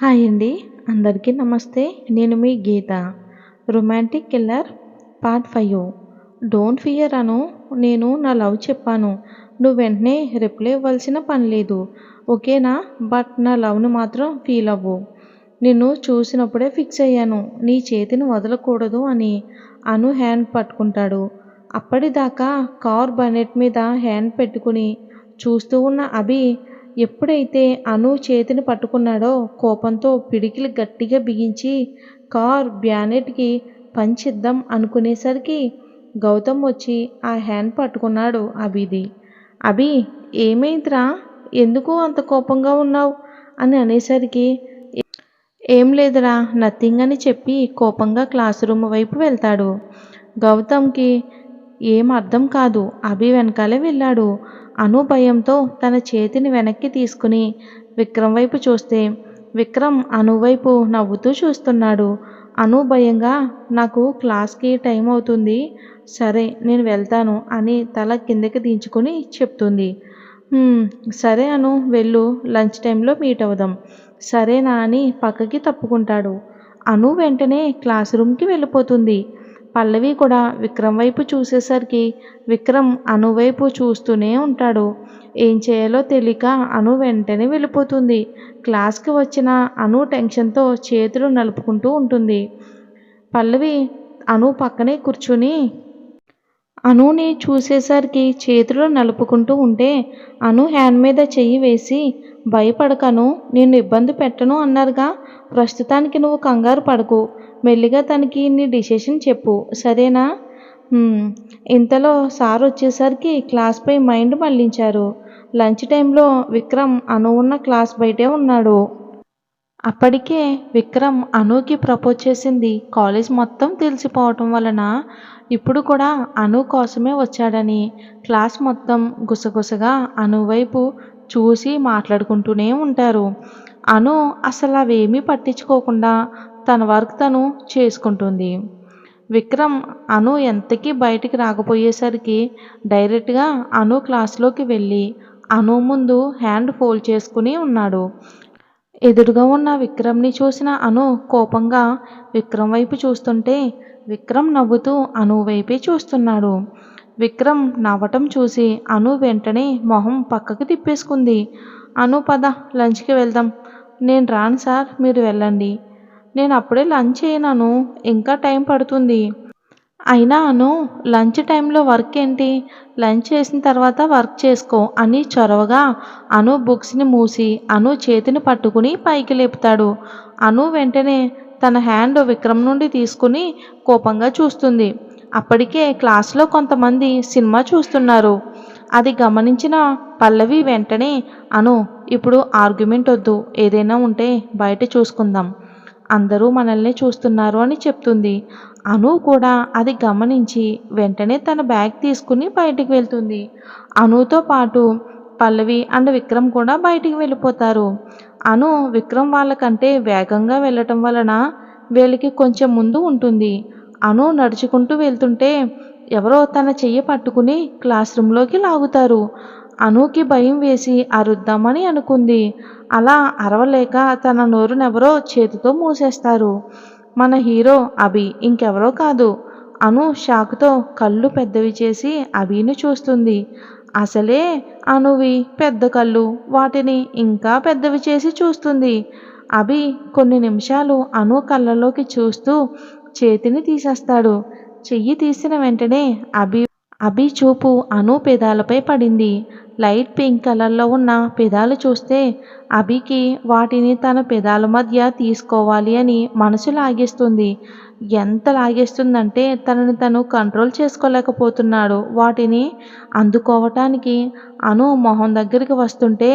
Hi అండి. అందరికీ నమస్తే. నేను మీ Geetha. Romantic killer part 5. Don't fear Anu. నేను నా లవ్ చెప్పాను. నువ్వు వెంటనే రిప్లై ఇవ్వాల్సిన పని లేదు. ఓకేనా? బట్ నా లవ్ను మాత్రం ఫీల్ అవ్వు. నిన్ను చూసినప్పుడే ఫిక్స్ అయ్యాను. నీ చేతిని వదలకూడదు అని. అను హ్యాండ్ పట్టుకుంటాడు. అప్పటిదాకా కార్ బనెట్ మీద హ్యాండ్ పెట్టుకుని చూస్తూ ఉన్న అభి ఎప్పుడైతే అను చేతిని పట్టుకున్నాడో కోపంతో పిడికిలి గట్టిగా బిగించి కార్ బ్యానెట్కి పంచిద్దాం అనుకునేసరికి గౌతమ్ వచ్చి ఆ హ్యాండ్ పట్టుకున్నాడు అభిది. అభి, ఏమైందిరా? ఎందుకు అంత కోపంగా ఉన్నావు అని అనేసరికి ఏం లేదురా, నథింగ్ అని చెప్పి కోపంగా క్లాస్ రూమ్ వైపు వెళ్తాడు. గౌతమ్కి ఏం అర్థం కాదు. అభి వెనకాలే వెళ్ళాడు. అను భయంతో తన చేతిని వెనక్కి తీసుకుని విక్రమ్ వైపు చూస్తే విక్రమ్ అను వైపు నవ్వుతూ చూస్తున్నాడు. అను భయంగా, నాకు క్లాస్కి టైం అవుతుంది, సరే నేను వెళ్తాను అని తల కిందకి దించుకుని చెప్తుంది. సరే అను, వెళ్ళు, లంచ్ టైంలో మీట్ అవుదాం. సరేనా అని పక్కకి తప్పుకుంటాడు. అను వెంటనే క్లాస్ రూమ్కి వెళ్ళిపోతుంది. పల్లవి కూడా విక్రమ్ వైపు చూసేసరికి విక్రమ్ అను వైపు చూస్తూనే ఉంటాడు. ఏం చేయాలో తెలియక అను వెంటనే వెళ్ళిపోతుంది. క్లాస్కి వచ్చిన అను టెన్షన్తో చేతులు నలుపుకుంటూ ఉంటుంది. పల్లవి అను పక్కనే కూర్చుని అనుని చూసేసరికి చేతులు నలుపుకుంటూ ఉంటే అను హ్యాండ్ మీద చెయ్యి వేసి, భయపడకను, నిన్ను ఇబ్బంది పెట్టను అన్నారుగా, ప్రస్తుతానికి నువ్వు కంగారు పడకు, మెల్లిగా తనకి నీ డిసిషన్ చెప్పు, సరేనా? ఇంతలో సార్ వచ్చేసరికి క్లాస్పై మైండ్ మళ్లించారు. లంచ్ టైంలో విక్రమ్ అను ఉన్న క్లాస్ బయటే ఉన్నాడు. అప్పటికే విక్రమ్ అనుకి ప్రపోజ్ చేసింది కాలేజ్ మొత్తం తెలిసిపోవటం వలన ఇప్పుడు కూడా అను కోసమే వచ్చాడని క్లాస్ మొత్తం గుసగుసగా అను వైపు చూసి మాట్లాడుకుంటూనే ఉంటారు. అను అసలు అవేమీ పట్టించుకోకుండా తన వర్క్ తను చేసుకుంటుంది. విక్రమ్ అను ఎంతకీ బయటికి రాకపోయేసరికి డైరెక్ట్గా అను క్లాస్లోకి వెళ్ళి అను ముందు హ్యాండ్ ఫోల్డ్ చేసుకుని ఉన్నాడు. ఎదురుగా ఉన్న విక్రమ్ని చూసిన అను కోపంగా విక్రమ్ వైపు చూస్తుంటే విక్రమ్ నవ్వుతూ అను వైపే చూస్తున్నాడు. విక్రమ్ నవ్వటం చూసి అను వెంటనే మొహం పక్కకి తిప్పేసుకుంది. అను, పద, లంచ్కి వెళ్దాం. నేను రాను సార్, మీరు వెళ్ళండి. నేను అప్పుడే లంచ్ చేయను, ఇంకా టైం పడుతుంది. అయినా అను, లంచ్ టైంలో వర్క్ ఏంటి? లంచ్ చేసిన తర్వాత వర్క్ చేసుకో అని చొరవగా అను బుక్స్ని మూసి అను చేతిని పట్టుకుని పైకి లేపుతాడు. అను వెంటనే తన హ్యాండ్ విక్రమ్ నుండి తీసుకుని కోపంగా చూస్తుంది. అప్పటికే క్లాస్లో కొంతమంది సినిమా చూస్తున్నారు. అది గమనించిన పల్లవి వెంటనే, అను, ఇప్పుడు ఆర్గ్యుమెంట్ వద్దు, ఏదైనా ఉంటే బయట చూసుకుందాం, అందరూ మనల్ని చూస్తున్నారు అని చెప్తుంది. అను కూడా అది గమనించి వెంటనే తన బ్యాగ్ తీసుకుని బయటికి వెళ్తుంది. అనుతో పాటు పల్లవి అండ్ విక్రమ్ కూడా బయటికి వెళ్ళిపోతారు. అను విక్రమ్ వాళ్ళకంటే వేగంగా వెళ్ళటం వలన వీళ్ళకి కొంచెం ముందు ఉంటుంది. అను నడుచుకుంటూ వెళ్తుంటే ఎవరో తన చెయ్యి పట్టుకుని క్లాస్ రూమ్లోకి లాగుతారు. అనుకి భయం వేసి అరుద్దామని అనుకుంది. అలా అరవలేక తన నోరునెవరో చేతితో మూసేస్తారు. మన హీరో అభి ఇంకెవరో కాదు. అను షాకుతో కళ్ళు పెద్దవి చేసి అభిని చూస్తుంది. అసలే అనువి పెద్ద కళ్ళు, వాటిని ఇంకా పెద్దవి చేసి చూస్తుంది. అభి కొన్ని నిమిషాలు అను కళ్ళలోకి చూస్తూ చేతిని తీసేస్తాడు. చెయ్యి తీసిన వెంటనే అభి చూపు అను పెదాలపై పడింది. లైట్ పింక్ కలర్లో ఉన్న పెదాలు చూస్తే అభికి వాటిని తన పెదాల మధ్య తీసుకోవాలి అని మనసు లాగేస్తుంది. ఎంత లాగేస్తుందంటే తనని తను కంట్రోల్ చేసుకోలేకపోతున్నాడు. వాటిని అందుకోవటానికి అను మొహం దగ్గరికి వస్తుంటే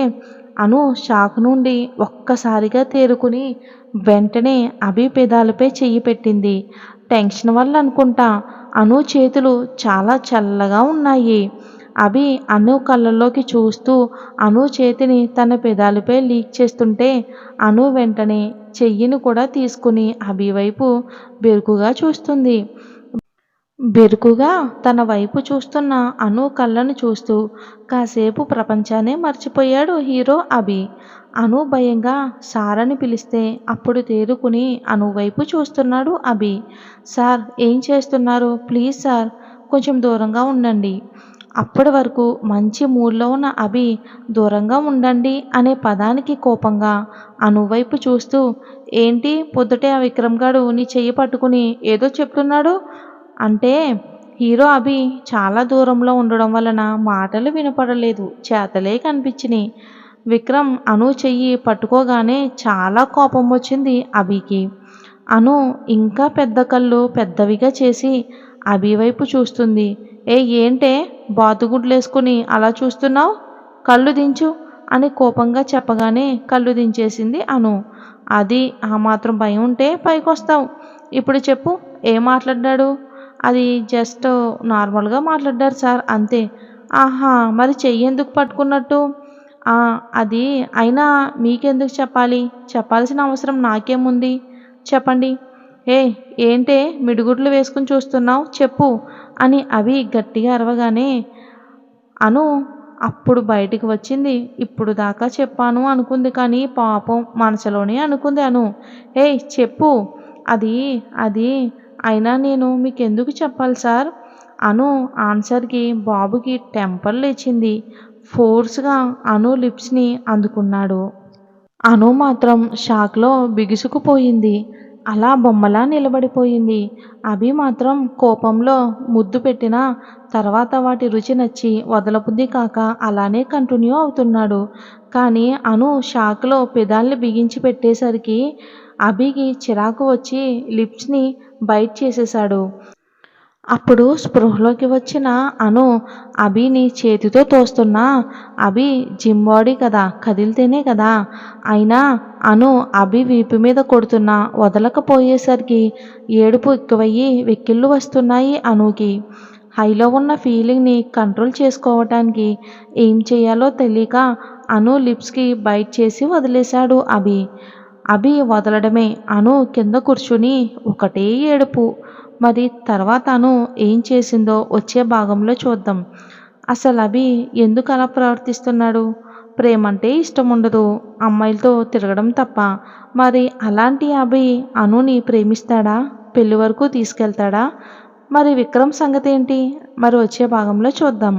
అను షాక్ నుండి ఒక్కసారిగా తేరుకుని వెంటనే అభి పెదాలపై చెయ్యి పెట్టింది. టెన్షన్ వల్ల అనుకుంటా అను చేతులు చాలా చల్లగా ఉన్నాయి. అభి అను కళ్ళల్లోకి చూస్తూ అను చేతిని తన పెదాలపై లీక్ చేస్తుంటే అను వెంటనే చెయ్యిని కూడా తీసుకుని అభి వైపు బెరుకుగా చూస్తుంది. బెరుకుగా తన వైపు చూస్తున్న అను కళ్ళను చూస్తూ కాసేపు ప్రపంచాన్నే మర్చిపోయాడు హీరో అభి. అను భయంగా సార్ అని పిలిస్తే అప్పుడు తేరుకుని అను వైపు చూస్తున్నాడు అభి. సార్ ఏం చేస్తున్నారు? ప్లీజ్ సార్ కొంచెం దూరంగా ఉండండి. అప్పటి వరకు మంచి మూడ్లో ఉన్న అభి దూరంగా ఉండండి అనే పదానికి కోపంగా అను వైపు చూస్తూ ఏంటి పొద్దుటే ఆ విక్రమ్ గాడు నీ చెయ్యి పట్టుకుని ఏదో చెప్తున్నాడు అంటే హీరో అభి చాలా దూరంలో ఉండడం వలన మాటలు వినపడలేదు, చేతలే కనిపించినాయి. విక్రమ్ అను చెయ్యి పట్టుకోగానే చాలా కోపం వచ్చింది అభికి. అను ఇంకా పెద్ద కళ్ళు పెద్దవిగా చేసి అభి వైపు చూస్తుంది. ఏ ఏంటే బాతుగుడ్లేసుకుని అలా చూస్తున్నావు? కళ్ళు దించు అని కోపంగా చెప్పగానే కళ్ళు దించేసింది అను. అది ఆ మాత్రం భయం ఉంటే పైకొస్తావు. ఇప్పుడు చెప్పు ఏం మాట్లాడ్డాడు? అది జస్ట్ నార్మల్గా మాట్లాడ్డారు సార్ అంతే. ఆహా మరి చెయ్యి ఎందుకు పట్టుకున్నట్టు? అది అయినా మీకెందుకు చెప్పాలి? చెప్పాల్సిన అవసరం నాకేముంది? చెప్పండి. ఏ ఏంటే మిడిగుడ్లు వేసుకుని చూస్తున్నావు చెప్పు అని అవి గట్టిగా అరవగానే అను అప్పుడు బయటికి వచ్చింది. ఇప్పుడు దాకా చెప్పాను అనుకుంది కానీ పాపం మనసులోనే అనుకుంది అను. ఏయ్ చెప్పు. అది అది అయినా నేను మీకెందుకు చెప్పాలి సార్? అను ఆన్సర్కి బాబుకి టెంపర్ లేచింది. ఫోర్స్గా అను లిప్స్ని అందుకున్నాడు. అను మాత్రం షాక్లో బిగుసుకుపోయింది. అలా బొమ్మలా నిలబడిపోయింది. అభి మాత్రం కోపంలో ముద్దు పెట్టినా తర్వాత వాటి రుచి నచ్చి వదలబుద్ధి కాక అలానే కంటిన్యూ అవుతున్నాడు. కానీ అను షాక్లో పెదాల్ని బిగించి పెట్టేసరికి అభికి చిరాకు వచ్చి లిప్స్ని బైట్ చేసేశాడు. అప్పుడు స్పృహలోకి వచ్చిన అను అభిని చేతితో తోస్తున్నా అభి జిమ్ బాడీ కదా, కదిలితేనే కదా. అయినా అను అభి వీపు మీద కొడుతున్నా వదలకపోయేసరికి ఏడుపు ఎక్కువయ్యి వెక్కిళ్ళు వస్తున్నాయి అనుకి. హైలో ఉన్న ఫీలింగ్ని కంట్రోల్ చేసుకోవటానికి ఏం చేయాలో తెలియక అను లిప్స్కి బైట్ చేసి వదిలేశాడు అభి. అభి వదలడమే అను కింద కూర్చుని ఒకటే ఏడుపు. మరి తర్వాత అను ఏం చేసిందో వచ్చే భాగంలో చూద్దాం. అసలు అభి ఎందుకు అలా ప్రవర్తిస్తున్నాడు? ప్రేమంటే ఇష్టం ఉండదు, అమ్మాయిలతో తిరగడం తప్ప. మరి అలాంటి అభి అనుని ప్రేమిస్తాడా? పెళ్లి వరకు తీసుకెళ్తాడా? మరి విక్రమ్ సంగతి ఏంటి? మరి వచ్చే భాగంలో చూద్దాం.